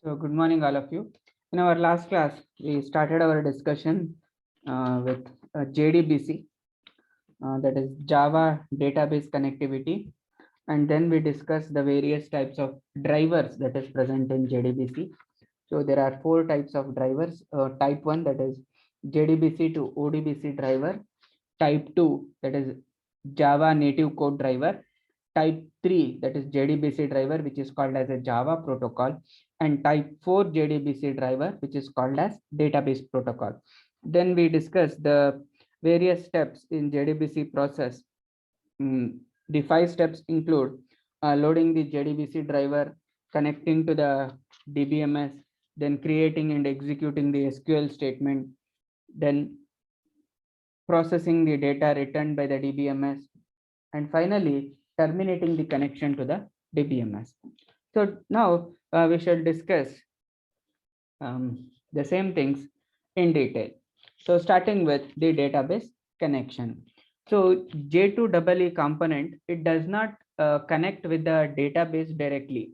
So, good morning, all of you. In our last class, we started our discussion with JDBC, that is Java Database Connectivity, and then we discussed the various types of drivers that is present in JDBC. So, there are four types of drivers. Type 1, that is JDBC to ODBC driver. Type 2, that is Java native code driver. Type 3, that is JDBC driver, which is called as a Java protocol, and type 4 JDBC driver, which is called as database protocol. Then we discuss the various steps in JDBC process. The 5 steps include loading the JDBC driver, connecting to the DBMS, then creating and executing the SQL statement, then processing the data returned by the DBMS, and finally terminating the connection to the DBMS. So now we shall discuss the same things in detail. So starting with the database connection. So J2EE component, it does not connect with the database directly.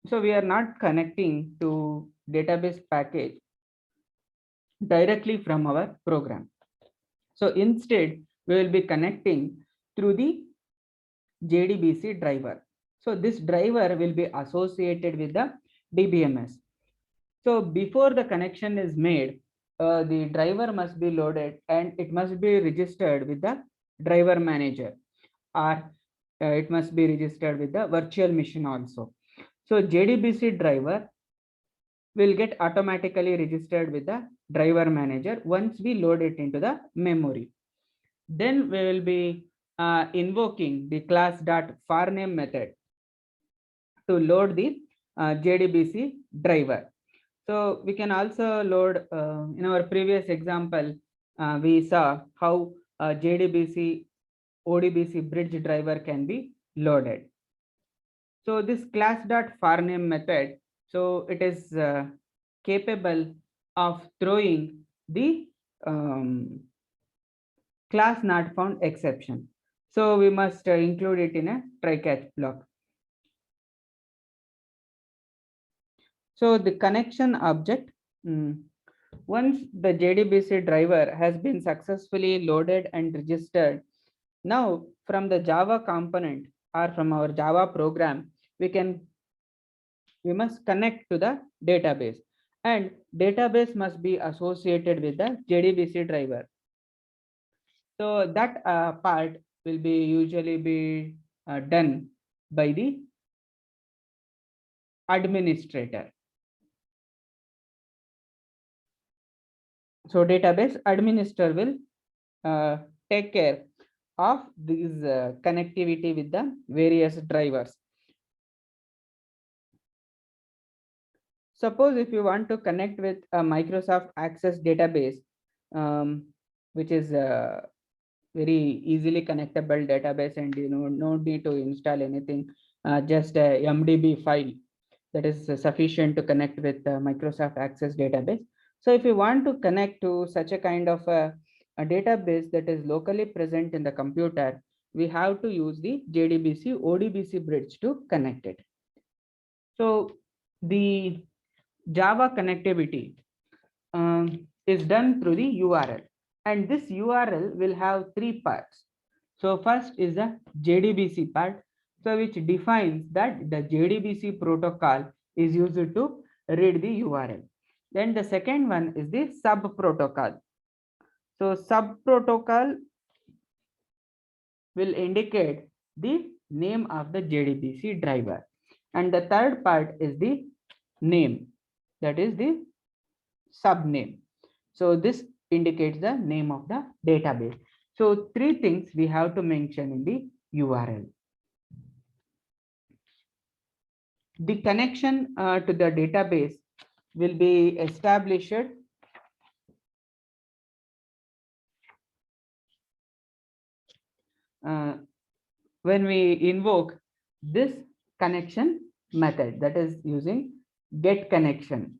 So we are not connecting to database package directly from our program. So instead, we will be connecting through the JDBC driver. So this driver will be associated with the DBMS. So before the connection is made, the driver must be loaded and it must be registered with the driver manager, or it must be registered with the virtual machine also. So JDBC driver will get automatically registered with the driver manager once we load it into the memory. Then we will be invoking the class.farName method to load the JDBC driver. So we can also load, in our previous example, we saw how JDBC ODBC bridge driver can be loaded. So this class.farName method, so it is capable of throwing the class not found exception. So we must include it in a try catch block. So the connection object, once the JDBC driver has been successfully loaded and registered, now from the Java component or from our Java program, we must connect to the database, and database must be associated with the JDBC driver. So that part will be usually be done by the administrator. So database administrator will take care of these connectivity with the various drivers. Suppose if you want to connect with a Microsoft Access database, which is very easily connectable database, and no need to install anything, just a MDB file that is sufficient to connect with Microsoft Access database. So if you want to connect to such a kind of a database that is locally present in the computer, we have to use the JDBC ODBC bridge to connect it. So the Java connectivity is done through the URL, and this URL will have 3 parts. So first is the JDBC part, so which defines that the JDBC protocol is used to read the URL. Then the second one is the sub protocol. So sub protocol will indicate the name of the JDBC driver, and the third part is the name, that is the subname. So this indicates the name of the database. So 3 things we have to mention in the URL. The connection to the database will be established when we invoke this connection method, that is using get connection.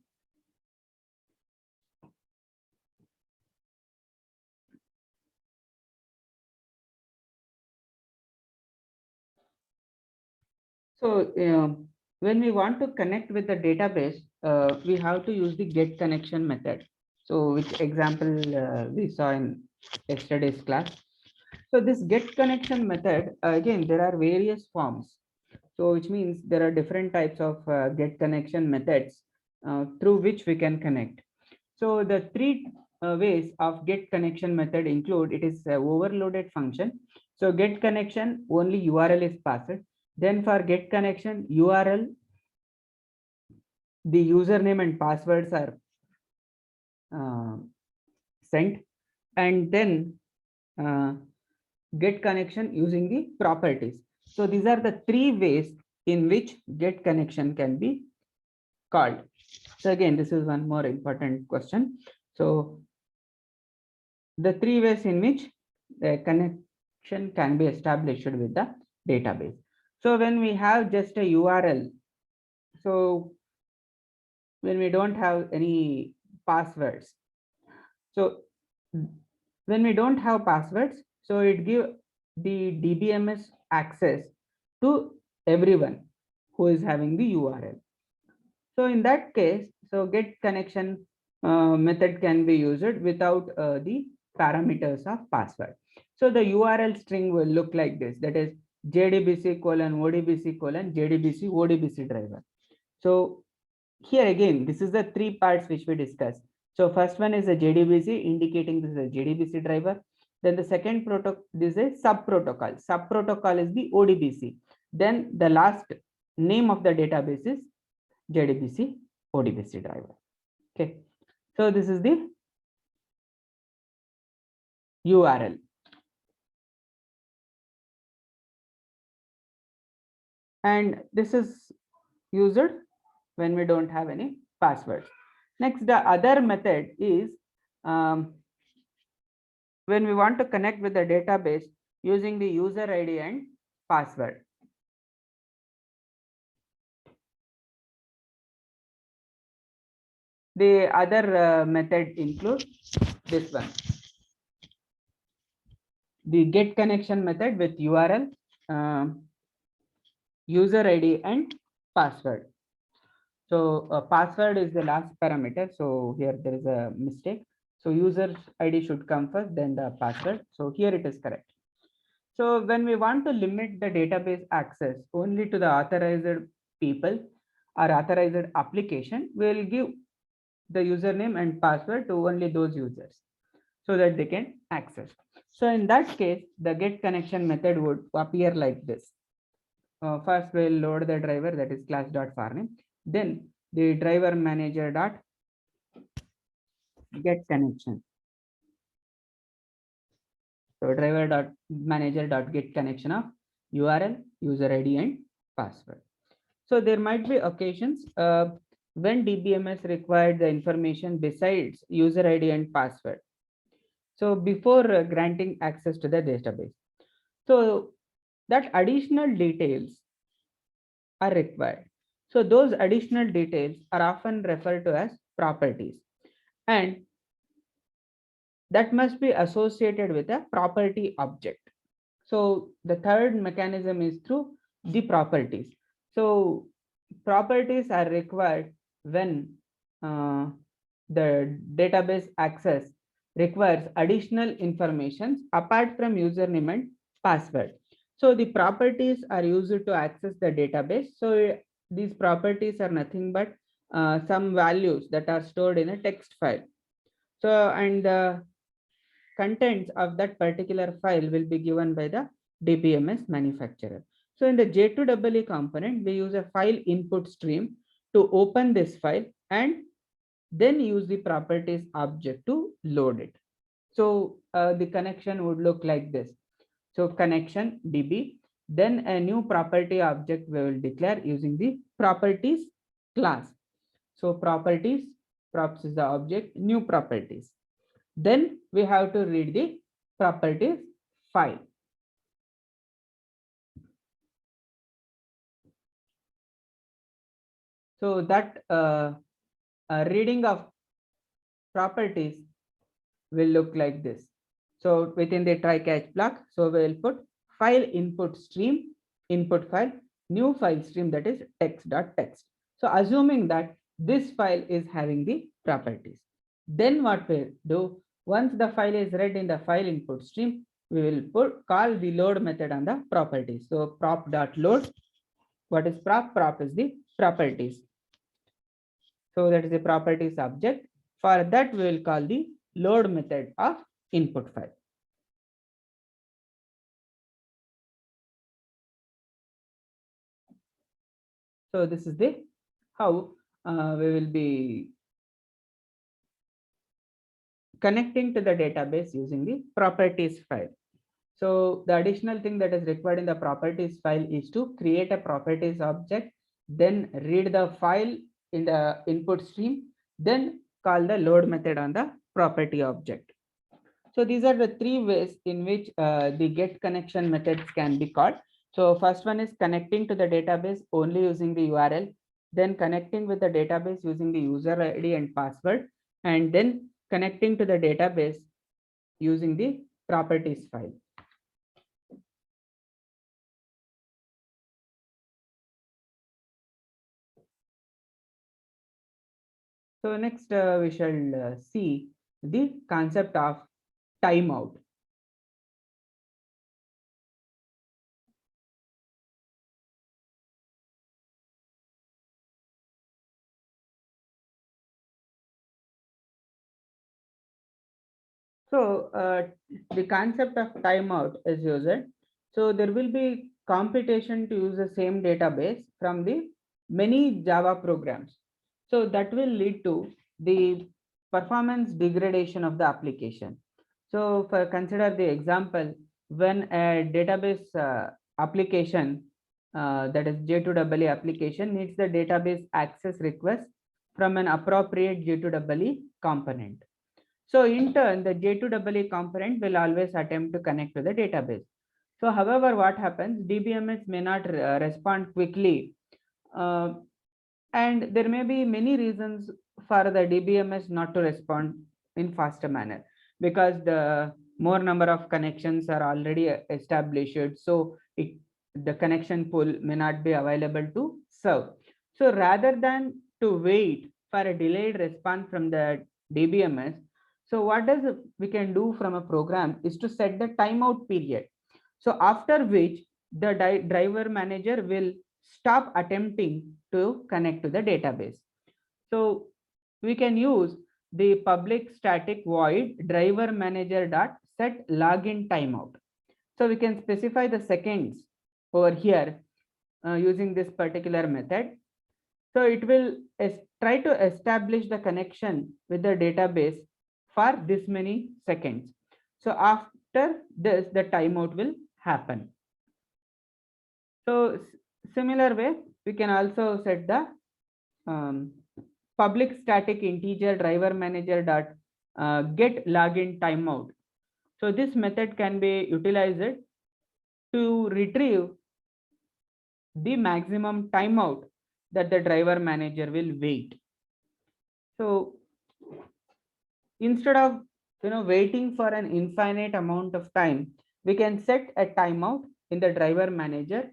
So when we want to connect with the database, we have to use the get connection method. So which example we saw in yesterday's class. So this get connection method, again, there are various forms. So which means there are different types of get connection methods through which we can connect. So the three ways of get connection method include, it is a overloaded function. So get connection, only URL is passed. Then for get connection URL, the username and passwords are uh, sent, and then uh, get connection using the properties. So these are the three ways in which get connection can be called. So again, this is one more important question. So the three ways in which the connection can be established with the database. So when we have just a URL, so when we don't have any passwords, so when we don't have passwords, so it give the DBMS access to everyone who is having the URL. So in that case, so get connection method can be used without the parameters of password. So the URL string will look like this, that is JDBC colon ODBC colon JDBC ODBC driver. So here again, this is the three parts which we discussed. So first one is a JDBC, indicating this is a JDBC driver. Then the second protocol, this is a sub protocol. Sub protocol is the ODBC. Then the last name of the database is JDBC ODBC driver. Okay, so this is the URL. And this is used when we don't have any passwords. Next, the other method is when we want to connect with the database using the user ID and password. The other method includes this one, the get connection method with URL, user ID and password. So password is the last parameter. So here there is a mistake. So user ID should come first, then the password. So here it is correct. So when we want to limit the database access only to the authorized people or authorized application, we will give the username and password to only those users so that they can access. So in that case, the get connection method would appear like this. First we'll load the driver, that is class.farname. Then the driver manager dot get connection. So driver dot manager dot get connection of URL, user ID and password. So there might be occasions when DBMS required the information besides user ID and password. So before granting access to the database, so that additional details are required. So those additional details are often referred to as properties, and that must be associated with a property object. So the third mechanism is through the properties. So properties are required when the database access requires additional information apart from username and password. So the properties are used to access the database. So these properties are nothing but some values that are stored in a text file. So and the contents of that particular file will be given by the DBMS manufacturer. So in the J2EE component, we use a file input stream to open this file and then use the properties object to load it. So the connection would look like this. So connection DB, then a new property object we will declare using the properties class. So properties, props is the object, new properties. Then we have to read the properties file. So that reading of properties will look like this. So within the try catch block, so we will put file input stream input file. new file stream, that is text.txt. So assuming that this file is having the properties, then what we do, once the file is read in the file input stream, we will call the load method on the properties. So prop.load, what is prop? Prop is the properties. So that is the properties object. For that, we will call the load method of input file. So this is the how we will be connecting to the database using the properties file. So the additional thing that is required in the properties file is to create a properties object, then read the file in the input stream, then call the load method on the property object. So these are the three ways in which the get connection methods can be called. So first one is connecting to the database only using the URL, then connecting with the database using the user ID and password, and then connecting to the database using the properties file. So next we shall see the concept of timeout. So the concept of timeout is used. So there will be competition to use the same database from the many Java programs. So that will lead to the performance degradation of the application. So for consider the example, when a database application that is J2EE application needs the database access request from an appropriate J2EE component. So in turn, the J2EE component will always attempt to connect to the database. So however, what happens, DBMS may not respond quickly. And there may be many reasons for the DBMS not to respond in faster manner, because the more number of connections are already established. So the connection pool may not be available to serve. So rather than to wait for a delayed response from the DBMS, so what does we can do from a program is to set the timeout period. So after which the driver manager will stop attempting to connect to the database. So we can use the public static void driver manager dot set login timeout. So we can specify the seconds over here using this particular method. So it will try to establish the connection with the database for this many seconds. So after this, the timeout will happen. So similar way, we can also set the public static integer driver manager dot get login timeout. So this method can be utilized to retrieve the maximum timeout that the driver manager will wait. So instead of waiting for an infinite amount of time, we can set a timeout in the driver manager.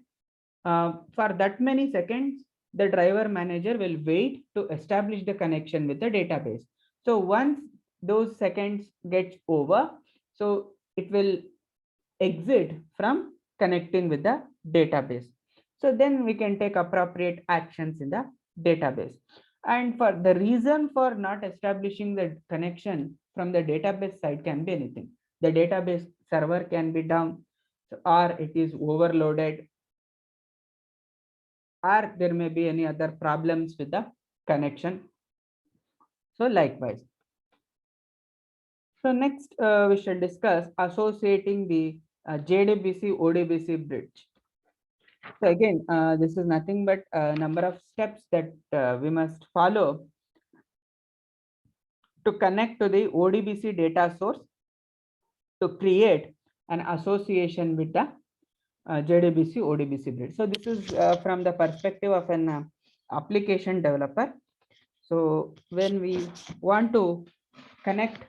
For that many seconds, the driver manager will wait to establish the connection with the database. So once those seconds get over, so it will exit from connecting with the database. So then we can take appropriate actions in the database. And for the reason for not establishing the connection from the database side can be anything. The database server can be down, or it is overloaded, or there may be any other problems with the connection. So likewise. So next we shall discuss associating the JDBC ODBC bridge. So again, this is nothing but a number of steps that we must follow to connect to the ODBC data source to create an association with the JDBC ODBC bridge. So this is from the perspective of an application developer. So when we want to connect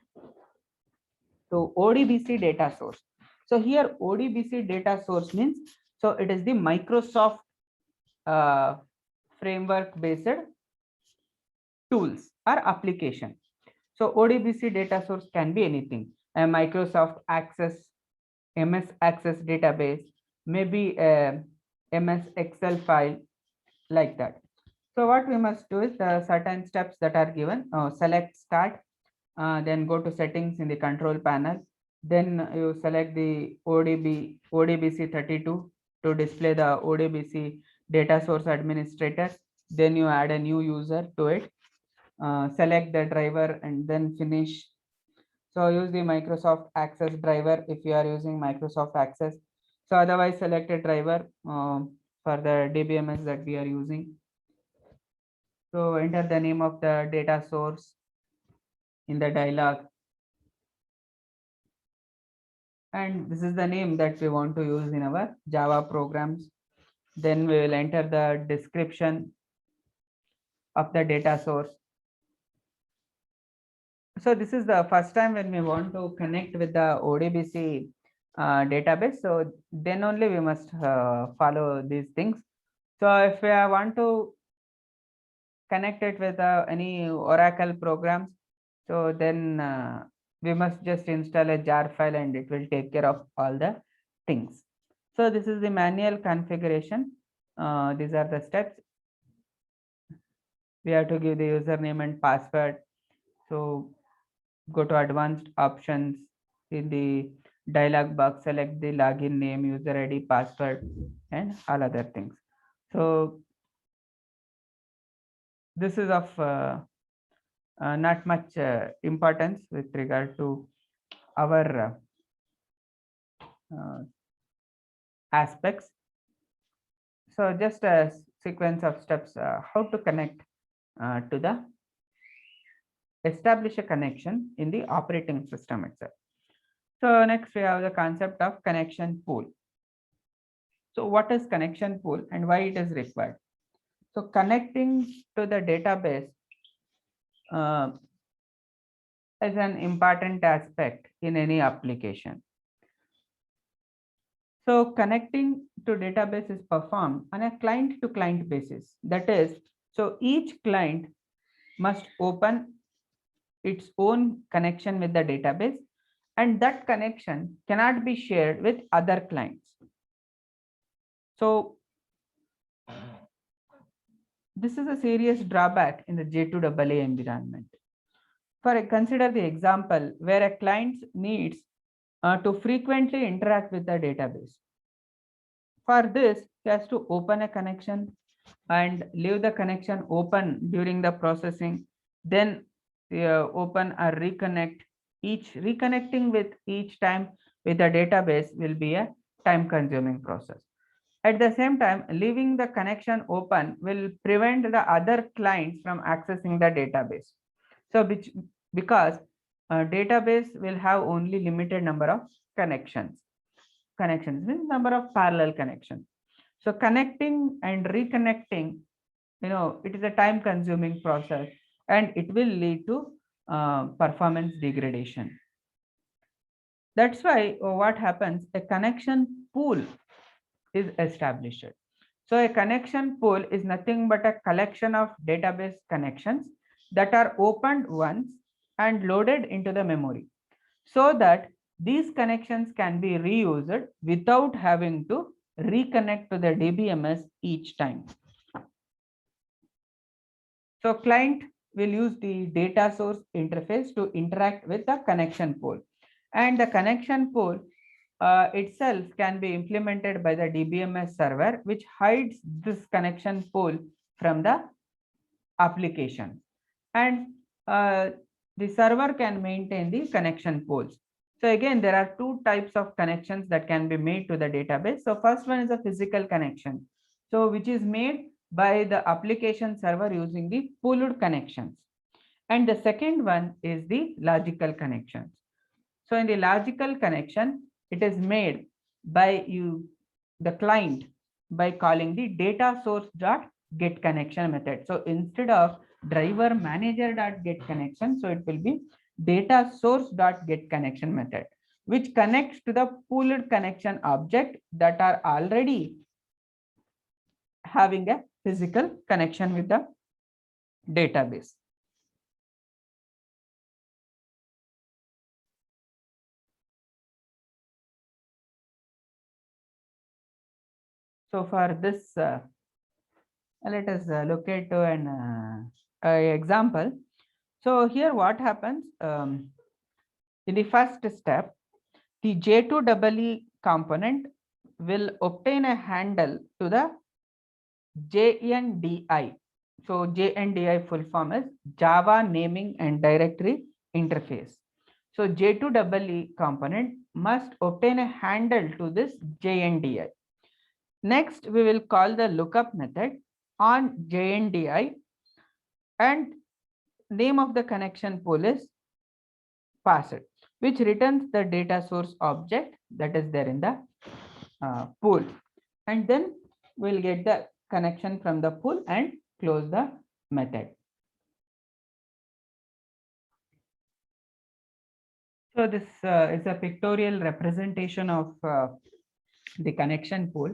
to ODBC data source, so here ODBC data source means, so it is the Microsoft framework based tools or application. So ODBC data source can be anything, a Microsoft Access, MS Access database, maybe a MS Excel file, like that. So what we must do is the certain steps that are given. Select start, then go to settings in the control panel. Then you select the ODBC 32 to display the ODBC data source administrator. Then you add a new user to it. Select the driver and then finish. So use the Microsoft Access driver if you are using Microsoft Access. So otherwise select a driver for the DBMS that we are using. So enter the name of the data source in the dialog. And this is the name that we want to use in our Java programs. Then we will enter the description of the data source. So this is the first time when we want to connect with the ODBC database. So then only we must follow these things. So if we want to connect it with any Oracle programs, so then we must just install a jar file and it will take care of all the things. So this is the manual configuration. These are the steps. We have to give the username and password. So go to advanced options. In the dialog box, select the login name, user ID, password, and all other things. So this is of not much importance with regard to our aspects. So just a sequence of steps how to connect to the establish a connection in the operating system itself. So next we have the concept of connection pool. So what is connection pool and why it is required? So connecting to the database is an important aspect in any application. So connecting to database is performed on a client to client basis. That is, so each client must open its own connection with the database, and that connection cannot be shared with other clients. So this is a serious drawback in the J2EE environment. Consider the example where a client needs to frequently interact with the database. For this, he has to open a connection and leave the connection open during the processing, then open or reconnect. Reconnecting with each time with the database will be a time consuming process. At the same time, leaving the connection open will prevent the other clients from accessing the database. So because database will have only limited number of connections means number of parallel connections. So connecting and reconnecting, it is a time consuming process and it will lead to performance degradation. That's why what happens, a connection pool is established. So a connection pool is nothing but a collection of database connections that are opened once and loaded into the memory, so that these connections can be reused without having to reconnect to the DBMS each time. So client will use the data source interface to interact with the connection pool, and the connection pool itself can be implemented by the DBMS server, which hides this connection pool from the application, and the server can maintain the connection pools. So again, there are two types of connections that can be made to the database. So first one is a physical connection, so which is made by the application server using the pooled connections, and the second one is the logical connections. So in the logical connection, it is made by the client, by calling the data source dot get connection method. So instead of driver manager dot get connection, so it will be data source dot get connection method, which connects to the pooled connection object that are already having a physical connection with the database. So for this, let us look at an example. So here what happens, in the first step, the J2EE component will obtain a handle to the JNDI. So JNDI full form is Java Naming and Directory Interface. So J2EE component must obtain a handle to this JNDI. Next, we will call the lookup method on JNDI, and name of the connection pool is passed, which returns the data source object that is there in the pool. And then we'll get the connection from the pool and close the method. So this is a pictorial representation of the connection pool.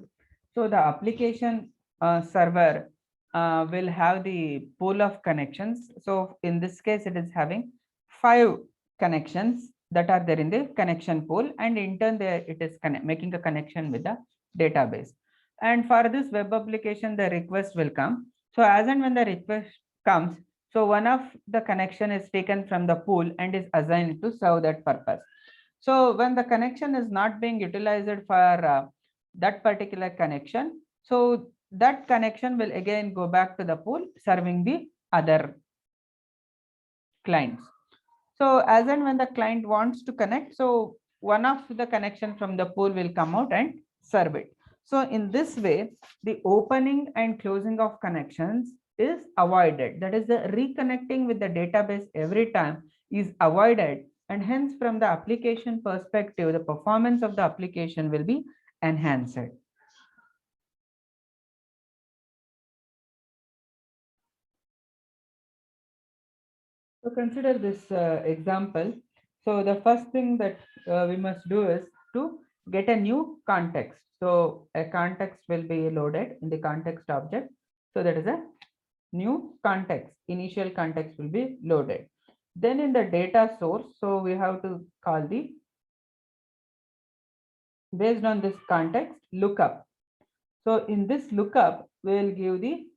So the application server will have the pool of connections. So in this case, it is having 5 connections that are there in the connection pool, and in turn there it is making a connection with the database. And for this web application, the request will come. So as and when the request comes, so one of the connection is taken from the pool and is assigned to serve that purpose. So when the connection is not being utilized for that particular connection, so that connection will again go back to the pool serving the other clients. So as and when the client wants to connect, so one of the connection from the pool will come out and serve it. So in this way, the opening and closing of connections is avoided. That is, the reconnecting with the database every time is avoided, and hence from the application perspective, the performance of the application will be enhanced. So consider this example. So the first thing that we must do is to get a new context. So a context will be loaded in the context object. So that is a new context. Initial context will be loaded. Then in the data source, so we have to call the, based on this context, lookup. So in this lookup, we will give the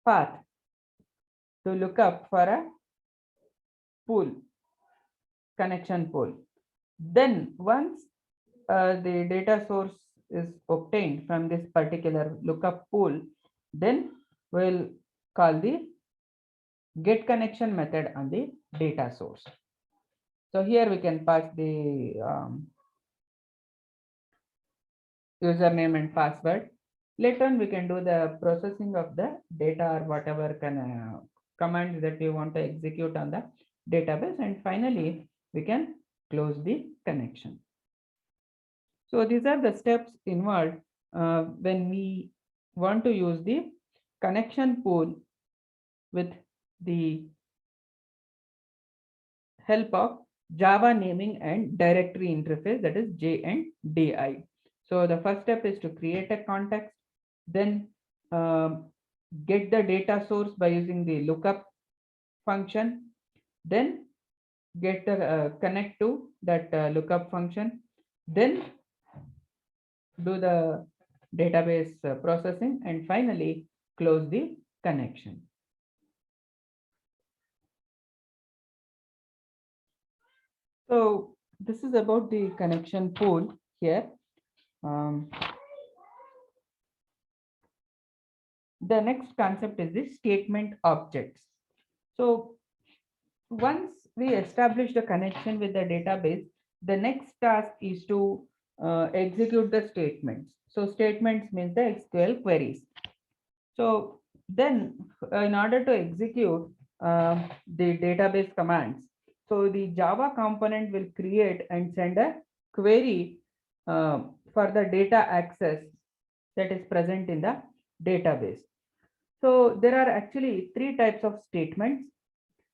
path to look up for a pool, connection pool. Then once the data source is obtained from this particular lookup pool, then we'll call the get connection method on the data source. So here we can pass the username and password. Later on we can do the processing of the data or whatever commands that we want to execute on the database, and finally we can close the connection. So these are the steps involved when we want to use the connection pool with the help of Java naming and directory interface, that is JNDI. So the first step is to create a context, then get the data source by using the lookup function, then get the connect to that lookup function, then do the database processing, and finally close the connection. So this is about the connection pool here. The next concept is the statement objects. So once we establish the connection with the database, the next task is to execute the statements. So statements means the SQL queries. So then in order to execute the database commands, so the Java component will create and send a query for the data access that is present in the database. So there are actually 3 types of statements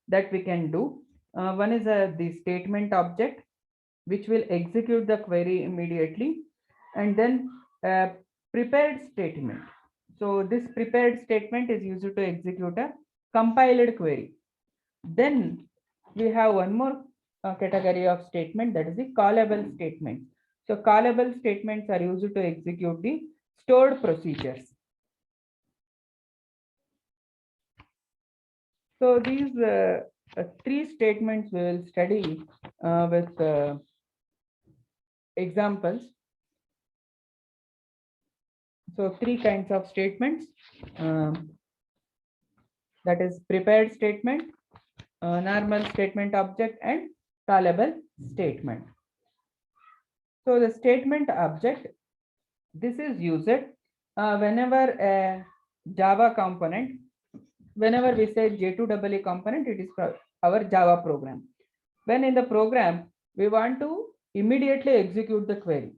that we can do. One is the statement object, which will execute the query immediately. And then Prepared statement. So this prepared statement is used to execute a compiled query. Then we have one more category of statement, that is the callable statement. So callable statements are used to execute the stored procedures. So these three statements we will study with examples. So three kinds of statements, that is prepared statement, normal statement object, and callable statement. So the statement object, this is used whenever a Java component, whenever we say J2EE component, it is for our Java program. When in the program, we want to immediately execute the query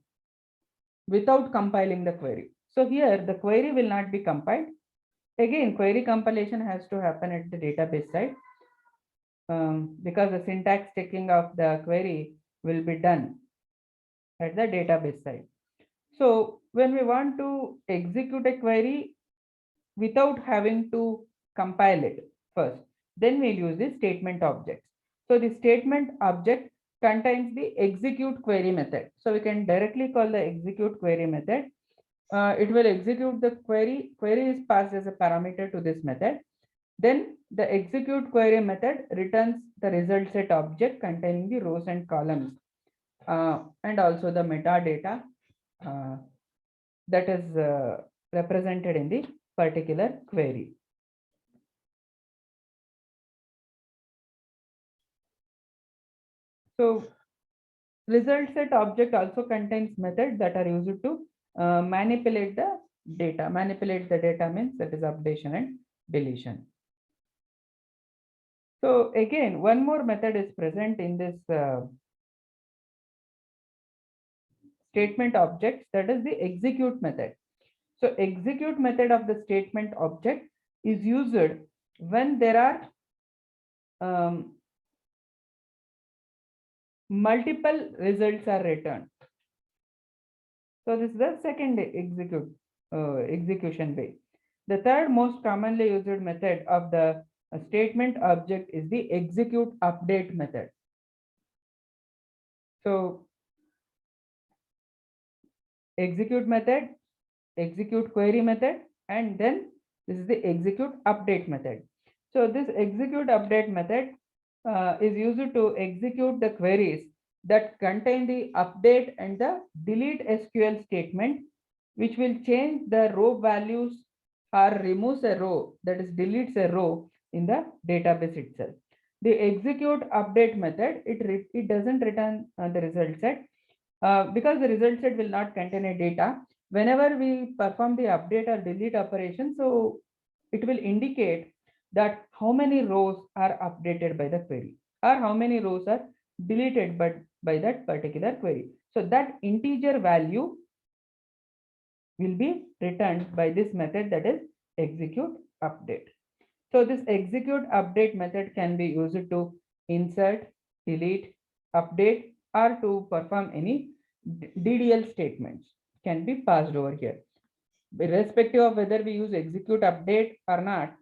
without compiling the query. So here the query will not be compiled. Again, query compilation has to happen at the database side, because the syntax checking of the query will be done at the database side. So when we want to execute a query without having to compile it first, then we'll use the statement objects. So the statement object contains the execute query method. So we can directly call the execute query method. It will execute the query. Query is passed as a parameter to this method. Then the execute query method returns the result set object containing the rows and columns, and also the metadata that is represented in the particular query. So result set object also contains methods that are used to manipulate the data. Manipulate the data means that is updation and deletion. So again, one more method is present in this statement objects, that is the execute method. So execute method of the statement object is used when there are multiple results are returned. So this is the second execution way. The third most commonly used method of the statement object is the execute update method. So execute method, execute query method, and then this is the execute update method. So this execute update method is used to execute the queries that contain the update and the delete SQL statement, which will change the row values or removes a row, that is deletes a row in the database itself. The execute update method, it doesn't return the result set because the result set will not contain a data. Whenever we perform the update or delete operation, so it will indicate that how many rows are updated by the query or how many rows are deleted by that particular query. So that integer value will be returned by this method, that is execute update. So this execute update method can be used to insert, delete, update, or to perform any DDL statements can be passed over here. Irrespective of whether we use execute update or not,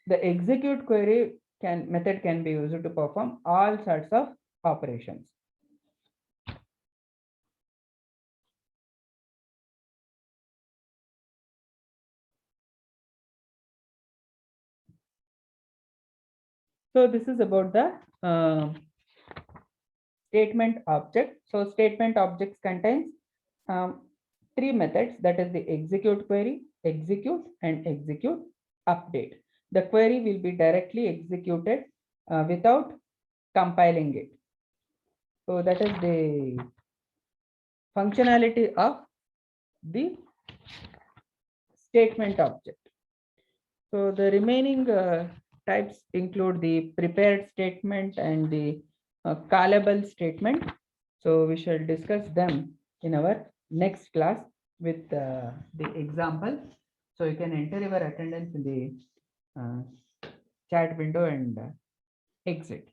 the execute query method can be used to perform all sorts of operations. So this is about the statement object. So statement objects contains three methods, that is the execute query, execute, and execute update. The query will be directly executed without compiling it. So that is the functionality of the statement object. So the remaining types include the prepared statement and the callable statement. So we shall discuss them in our next class with the example. So you can enter your attendance in the chat window and exit.